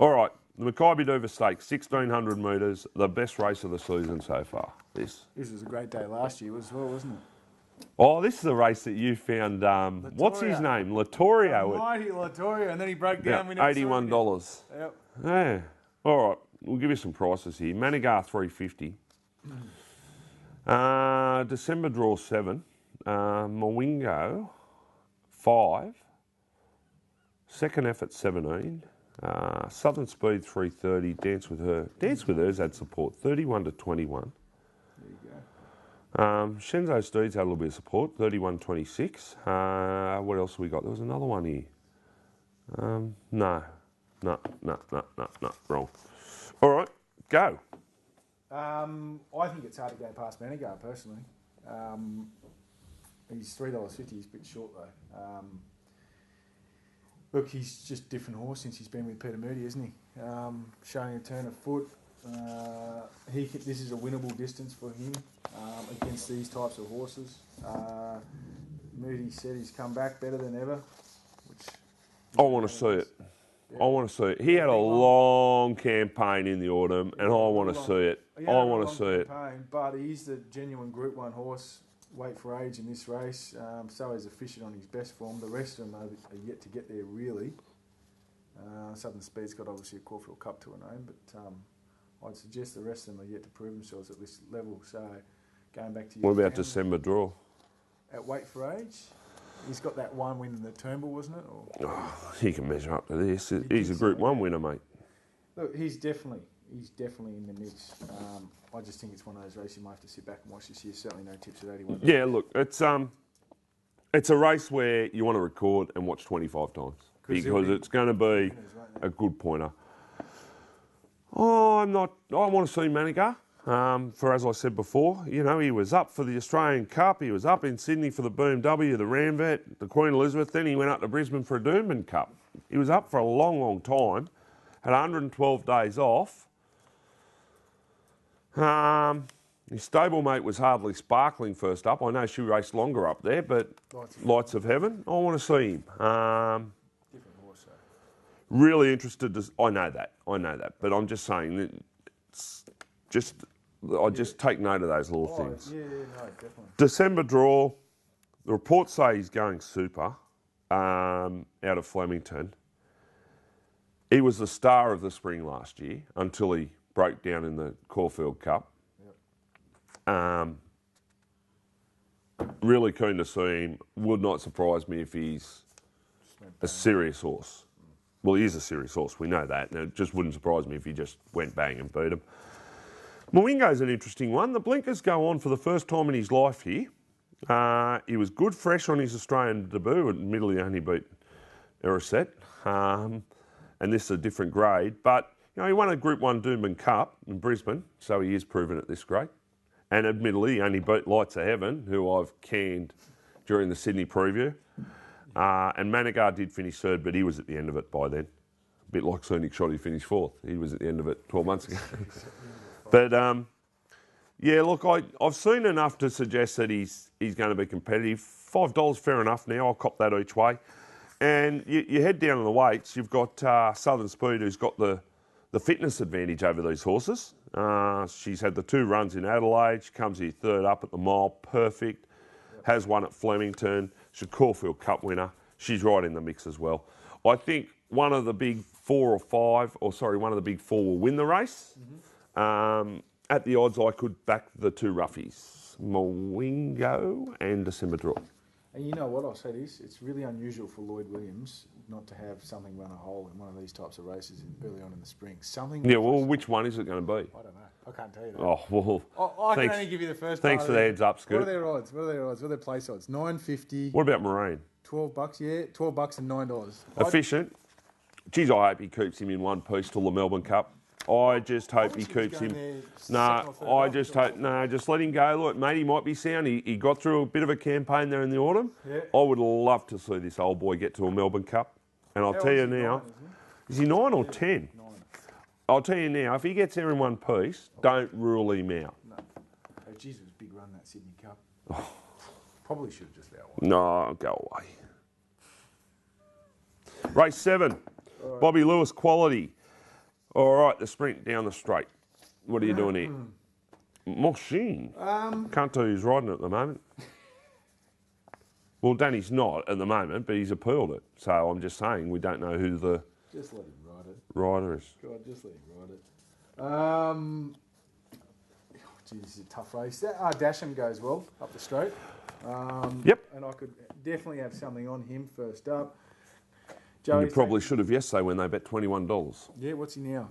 All right, the Makybe Diva Stakes, 1,600 metres, the best race of the season so far. This was a great day last year as well, wasn't it? Oh, this is a race that you found, what's his name? Latorio. Mighty Latorio, and then he broke down. Yeah, $81. Yep. Yeah. All right, we'll give you some prices here. Manigar, $350. December draw 7. Mwingo, 5. Second effort, 17. Southern Speed, 330. Dance with Her. Dance with Her's had support, 31 to 21. There you go. Shenzo Steeds had a little bit of support, 31.26. What else have we got? There was another one here. No, wrong. All right, go. I think it's hard to go past Manigar personally. He's $3.50. He's a bit short though. Look, he's just a different horse since he's been with Peter Moody, isn't he? Showing a turn of foot. This is a winnable distance for him against these types of horses. Moody said he's come back better than ever. I want to see it. Yeah. I want to see it. He had a long campaign in the autumn, and I want to see it. I want to see it. But he's the genuine Group 1 horse. Wait for age in this race. So he's efficient on his best form. The rest of them are yet to get there, really. Southern Speed's got obviously a Caulfield Cup to a name, but I'd suggest the rest of them are yet to prove themselves at this level. So going back to your What about December draw? At Wait for Age? He's got that one win in the Turnbull, wasn't it? He can measure up to this. He's a Group 1 winner, mate. Look, he's definitely in the mix. I just think it's one of those races you might have to sit back and watch this year. Certainly no tips at 81. Yeah, look, it's a race where you want to record and watch 25 times because it's going to be a good pointer. I want to see Manigar. For, as I said before, you know, he was up for the Australian Cup. He was up in Sydney for the BMW, the Ramvet, the Queen Elizabeth. Then he went up to Brisbane for a Doomben Cup. He was up for a long, long time. Had 112 days off. His stablemate was hardly sparkling first up. I know she raced longer up there, but Lights of Heaven, I want to see him. Different horse, though. Really interested to... I know that. But I'm just saying that it's just... I just take note of those little things. Yeah, no, definitely. December draw. The reports say he's going super out of Flemington. He was the star of the spring last year until he broke down in the Caulfield Cup. Yep. Really keen to see him. Would not surprise me if he's a serious horse. Well, he is a serious horse. We know that. And it just wouldn't surprise me if he just went bang and beat him. Mwingo's an interesting one. The blinkers go on for the first time in his life here. He was good fresh on his Australian debut. Admittedly, only beat Racenet. And this is a different grade. But, you know, he won a Group 1 Doomben Cup in Brisbane, so he is proven at this grade. And admittedly, he only beat Lights of Heaven, who I've canned during the Sydney preview. And Manigar did finish third, but he was at the end of it by then. A bit like Scenic Shot, he finished fourth. He was at the end of it 12 months ago. But, yeah, look, I've seen enough to suggest that he's going to be competitive. $5, fair enough now. I'll cop that each way. And you head down to the weights. You've got Southern Speed, who's got the fitness advantage over these horses. She's had the 2 runs in Adelaide. She comes here third up at the mile. Perfect. Yep. Has won at Flemington. She's a Caulfield Cup winner. She's right in the mix as well. I think one of the big 4 will win the race. Mm-hmm. At the odds, I could back the 2 roughies, Mwingo and December Draw. And you know what, I'll say this, it's really unusual for Lloyd Williams not to have something run a hole in one of these types of races early on in the spring. Yeah, well, which one is it going to be? I don't know. I can't tell you that. Oh, well, I can only give you the first Thanks for the heads up, Scoot. What are their odds? What are their place odds? $9.50. What about Marine? $12, yeah. $12 and $9. Efficient. Geez, I hope he keeps him in one piece till the Melbourne Cup. I just hope he keeps him. Just let him go. Look, mate, he might be sound. He got through a bit of a campaign there in the autumn. Yeah. I would love to see this old boy get to a Melbourne Cup. And I'll tell you now, is he 9 or 10? 9. I'll tell you now, if he gets there in one piece, don't rule him out. No. Oh, geez, it was a big run, that Sydney Cup. Oh. Probably should have just about won. No, go away. Race 7, right. Bobby Lewis Quality. All right, the sprint down the straight. What are you doing here? Machine. Can't tell who's riding it at the moment. Well, Danny's not at the moment, but he's appealed it. So I'm just saying we don't know who the Just let him ride it. rider is. God, just let him ride it. Geez, this is a tough race. Dasham goes well up the straight. Yep. And I could definitely have something on him first up. You probably should have yesterday when they bet $21. Yeah, what's he now?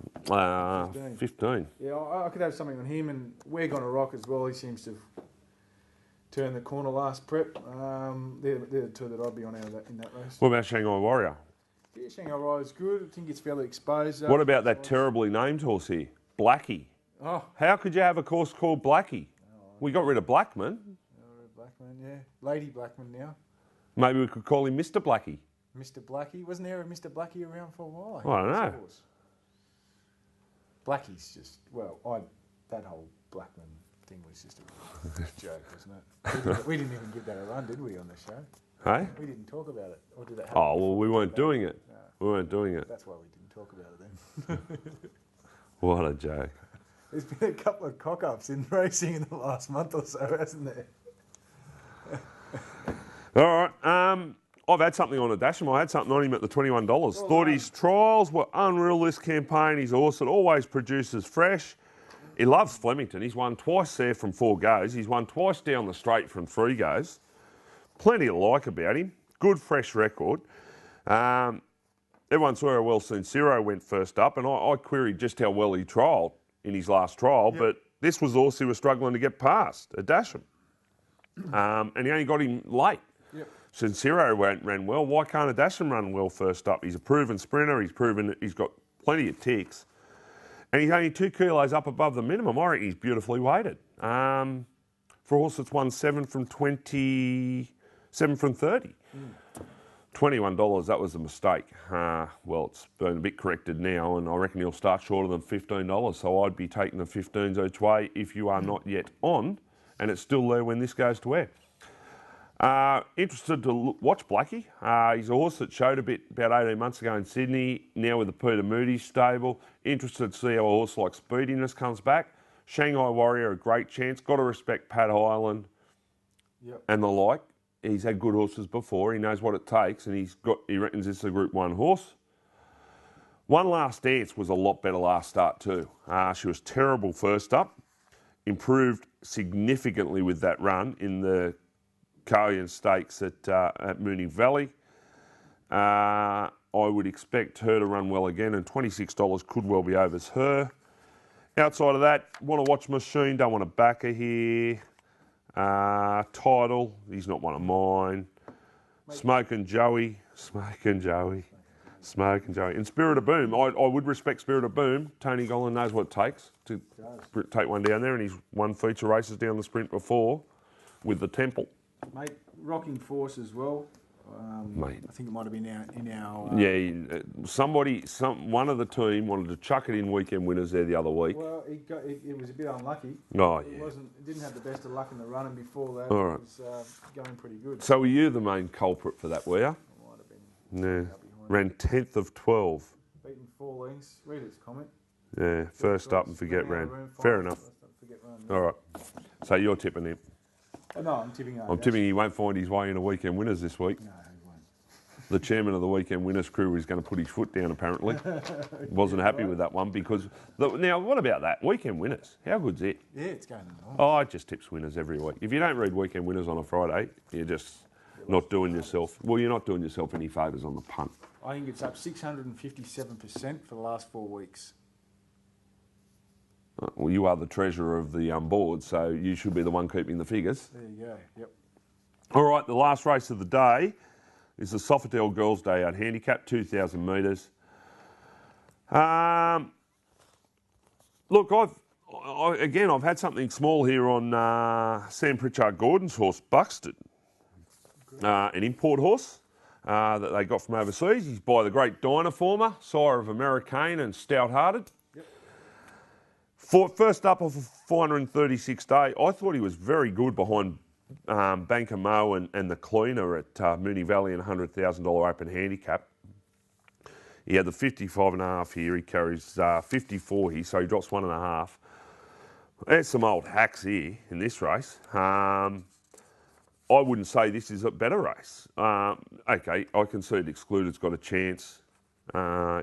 15. Yeah, I could have something on him, and we're going to rock as well. He seems to have turned the corner last prep. They're the two that I'd be on out of that, in that race. What about Shanghai Warrior? Yeah, Shanghai Rider's good. I think it's fairly exposed. What about that terribly named horse here? Blackie. Oh. How could you have a course called Blackie? We got rid of Blackman. Blackman, yeah. Lady Blackman now. Maybe we could call him Mr. Blackie. Mr. Blackie. Wasn't there a Mr. Blackie around for a while? I don't know. Blackie's just, that whole Blackman thing was just a joke, wasn't it? We didn't even give that a run, did we, on the show? Hey? We didn't talk about it. Or did it happen? Oh, well, we weren't doing it. No. We weren't doing it. That's why we didn't talk about it then. What a joke. There's been a couple of cock-ups in racing in the last month or so, hasn't there? All right. I've had something on a Dasham. I had something on him at the $21. Thought his trials were unreal this campaign. He's a horse that always produces fresh. He loves Flemington. He's won twice there from 4 goes. He's won twice down the straight from 3 goes. Plenty to like about him. Good fresh record. Everyone saw how well Sincero went first up, and I queried just how well he trialled in his last trial, but this was the horse he was struggling to get past, a Dasham. And he only got him late. Yep. Sincero ran well. Why can't a Dasham run well first up? He's a proven sprinter. He's proven that he's got plenty of ticks. And he's only 2 kilos up above the minimum. I reckon he's beautifully weighted. For a horse that's won 7 from 30. $21, that was a mistake. Well, it's been a bit corrected now, and I reckon he'll start shorter than $15. So I'd be taking the 15s each way if you are not yet on, and it's still there when this goes to air. Interested to watch Blackie. He's a horse that showed a bit about 18 months ago in Sydney, now with the Peter Moody stable. Interested to see how a horse like Speediness comes back. Shanghai Warrior, a great chance. Got to respect Pat Hyland and the like. He's had good horses before. He knows what it takes, and he reckons this is a Group 1 horse. One Last Dance was a lot better last start too. She was terrible first up. Improved significantly with that run in the Carlian Stakes at Moonee Valley. I would expect her to run well again, and $26 could well be over her. Outside of that, want to watch Machine, don't want to back her here. Title, he's not one of mine. Smokin' Joey. And Spirit of Boom, I would respect Spirit of Boom. Tony Gollan knows what it takes to take one down there, and he's won feature races down the sprint before with the Temple. Mate, rocking force as well. Mate. I think it might have been in our... one of the team wanted to chuck it in weekend winners there the other week. Well, it was a bit unlucky. Oh, It yeah. didn't have the best of luck in the run, and before that, All right. it was going pretty good. So were you the main culprit for that, were you? Might have been. Yeah. Ran 10th of 12. Beaten 4 lengths. Read his comment. Yeah, first up and forget ran. Fair enough. All right. So you're tipping him. No, I'm tipping I'm tipping he won't find his way into weekend winners this week. No, he won't. The chairman of the weekend winners crew is going to put his foot down, apparently. Wasn't happy with that one because... Now, what about that? Weekend winners. How good's it? Yeah, it's going on. Oh, I just tips winners every week. If you don't read weekend winners on a Friday, you're just not doing yourself... Well, you're not doing yourself any favours on the punt. I think it's up 657% for the last 4 weeks. Well, you are the treasurer of the board, so you should be the one keeping the figures. There you go. Yep. All right, the last race of the day is the Sofitel Girls Day Out Handicap, 2,000 metres. Look, I've had something small here on Sam Pritchard Gordon's horse, Buxton, an import horse that they got from overseas. He's by the great Dynaformer, sire of Americane and Stout-Hearted. First up off a 436 day, I thought he was very good behind Banker Mo and the Cleaner at Moonee Valley and $100,000 open handicap. He had the 55.5 here. He carries 54 here, so he drops 1.5. There's some old hacks here in this race. I wouldn't say this is a better race. Okay, I concede Excluded's got a chance.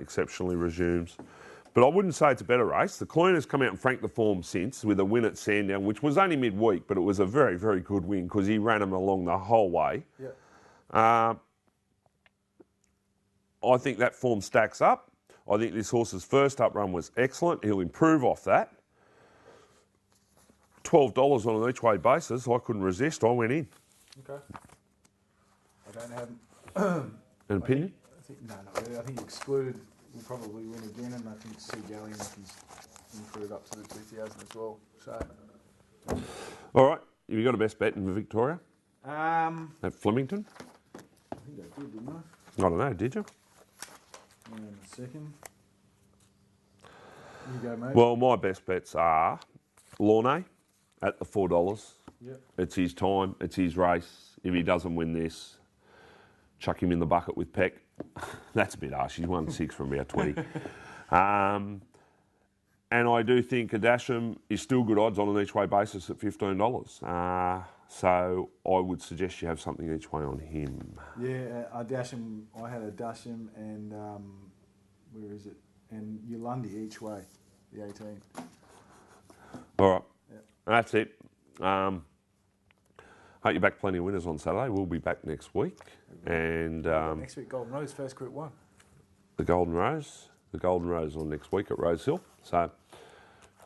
Exceptionally resumes. But I wouldn't say it's a better race. The Cleaner's come out and franked the form since with a win at Sandown, which was only midweek, but it was a very, very good win because he ran him along the whole way. Yep. I think that form stacks up. I think this horse's first up run was excellent. He'll improve off that. $12 on an each-way basis. I couldn't resist. I went in. Okay. I don't have An opinion? I think no, not really. I think Excluded will probably win again, and I think Sea Galleon he's improved up to the 2000 as well. So. All right. Have you got a best bet in Victoria? At Flemington? I think I did, didn't I? I don't know. Did you? Hang on a second. You go, mate. Well, my best bets are Launay at the $4. Yep. It's his time. It's his race. If he doesn't win this, chuck him in the bucket with Peck. That's a bit harsh. He's won 6 from about 20. And I do think Adasham is still good odds on an each way basis at $15. So I would suggest you have something each way on him. Yeah, Adasham. I had Adasham and where is it? And Yolundi each way, the 18. All right. Yep. That's it. Hope you back plenty of winners on Saturday. We'll be back next week. And next week, Golden Rose, first Group 1. The Golden Rose on next week at Rosehill. So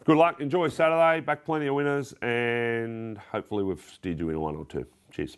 good luck. Enjoy Saturday. Back plenty of winners. And hopefully we've steered you in 1 or 2. Cheers.